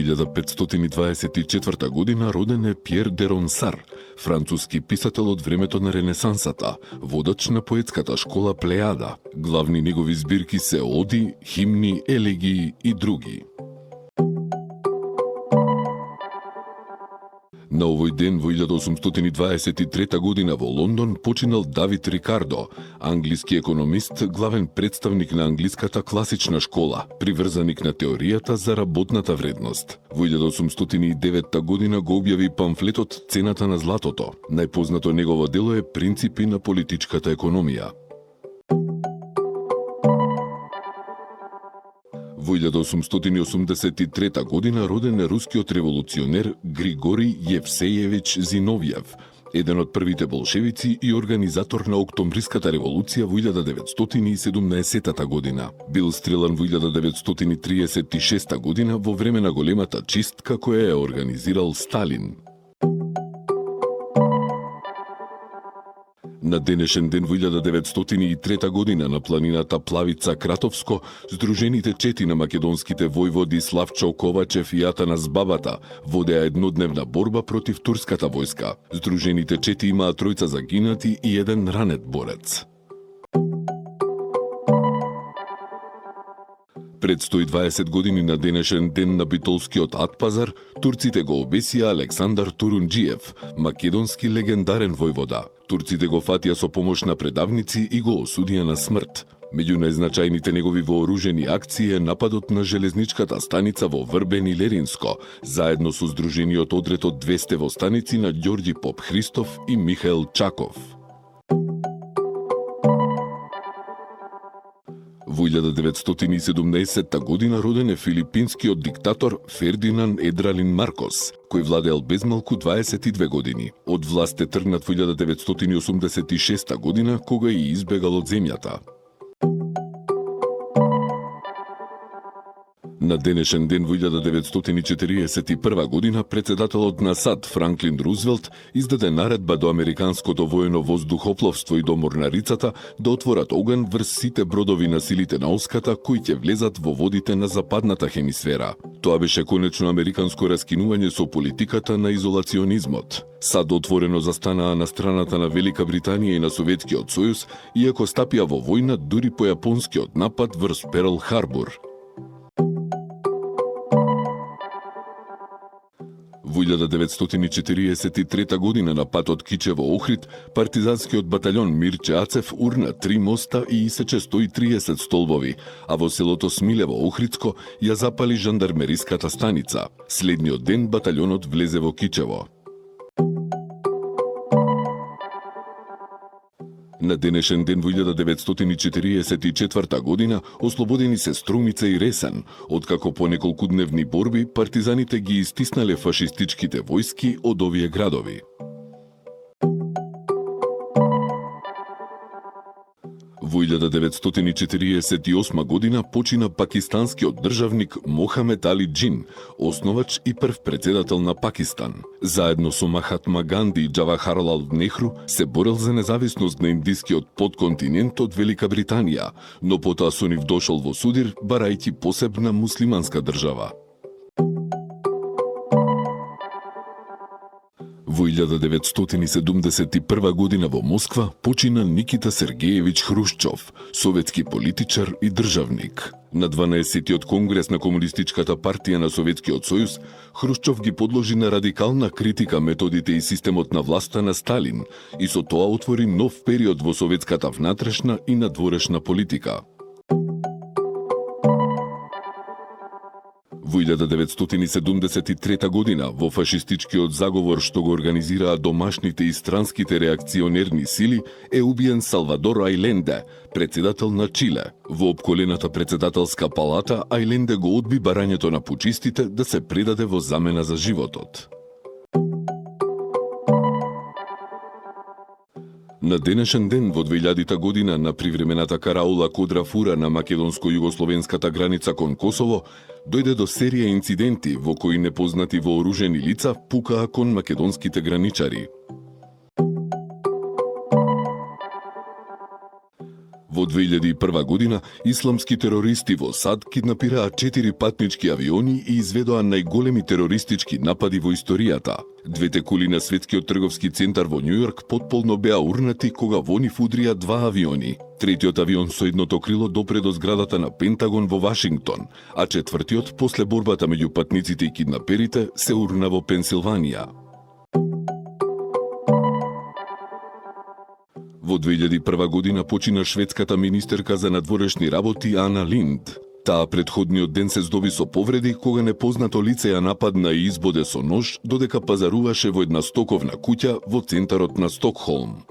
1524 година роден е Пьер де Ронсар, француски писател од времето на Ренесансата, водач на поетската школа Плејада. Главни негови збирки се оди, химни, елегии и други. На овој ден во 1823 година во Лондон починал Давид Рикардо, англиски економист, главен представник на англиската класична школа, приврзаник на теоријата за работната вредност. Во 1809 година го објави памфлетот Цената на златото. Најпознато негово дело е Принципи на политичката економија. Во 1883 година роден е рускиот револуционер Григорий Јевсеевич Зиновјев, еден од првите болшевици и организатор на Октомвриската револуција во 1917 година. Бил стрелан во 1936 година во време на големата чистка која ја организирал Сталин. На денешен ден во 1903 година на планината Плавица Кратовско, Сдружените чети на македонските војводи Славчо Ковачев и Атанас Бабата водеа еднодневна борба против турската војска. Сдружените чети имаа тројца загинати и еден ранет борец. Пред 120 години на денешен ден на битолскиот Атпазар, турците го обесија Александар Турунџиев, македонски легендарен војвода. Турците го фатија со помош на предавници и го осудија на смрт. Меѓу најзначајните негови вооружени акции е нападот на железничката станица во Врбен и Леринско, заедно со здружениот одред од 200 во станици на Ѓорѓи Поп Христов и Михаел Чаков. Во 1917 година роден е филипинскиот диктатор Фердинанд Едралин Маркос, кој владеел безмалку 22 години. Од власт е тргнат во 1986 година, кога и избегал од земјата. На денешен ден во 1941 година председателот на САД Франклин Рузвелт издаде наредба до американското воено воздухопловство и до морнарицата да отворат оган врз сите бродови на силите на Оската кои ќе влезат во водите на западната хемисфера. Тоа беше конечно американско раскинување со политиката на изолационизмот. САД отворено застанаа на страната на Велика Британија и на Советскиот сојуз, иако стапија во војна дури по јапонскиот напад врз Перл Харбор. Во 1943 година на патот Кичево-Охрид, партизанскиот батаљон Мирче Ацев урна 3 моста и исече 130 столбови, а во селото Смилево-Охридско ја запали жандармериската станица. Следниот ден батаљонот влезе во Кичево. На денешен ден во 1944 година ослободени се Струмица и Ресен, откако по неколку дневни борби партизаните ги истиснале фашистичките војски од овие градови. Во 1948 година почина пакистанскиот државник Мохамед Али Џин, основач и прв председател на Пакистан. Заедно со Махатма Ганди и Џавахарлал Нехру се борел за независност на индискиот подконтинент од Велика Британија, но потоа со нив дошол во судир, барајќи посебна муслиманска држава. Во 1971 година во Москва почина Никита Сергеевич Хрушчов, советски политичар и државник. На 12-тиот конгрес на Комунистичката партија на Советскиот сојуз, Хрушчов ги подложи на радикална критика методите и системот на власта на Сталин и со тоа отвори нов период во советската внатрешна и надворешна политика. Во 1973 година, во фашистичкиот заговор што го организираа домашните и странските реакционерни сили, е убиен Салвадор Ајленде, председател на Чиле. Во опколената председателска палата, Ајленде го одби барањето на пучистите да се предаде во замена за животот. На денешен ден во 2000 година на привремената караула Кодрафура на македонско-југословенската граница кон Косово дојде до серија инциденти во кои непознати вооружени лица пукаа кон македонските граничари. Во 2001 година, исламски терористи во САД киднапираа 4 патнички авиони и изведоа најголеми терористички напади во историјата. Двете кули на светскиот трговски центар во Њујорк потполно беа урнати кога во нив удрија 2 авиони. Третиот авион со едното крило допре до зградата на Пентагон во Вашингтон, а четвртиот после борбата меѓу патниците и киднаперите се урна во Пенсилванија. Во 2001 година почина шведската министерка за надворешни работи Ана Линд. Таа претходниот ден се здоби со повреди кога непознато лице ја нападна и избоде со нож додека пазаруваше во една стоковна куќа во центарот на Стокхолм.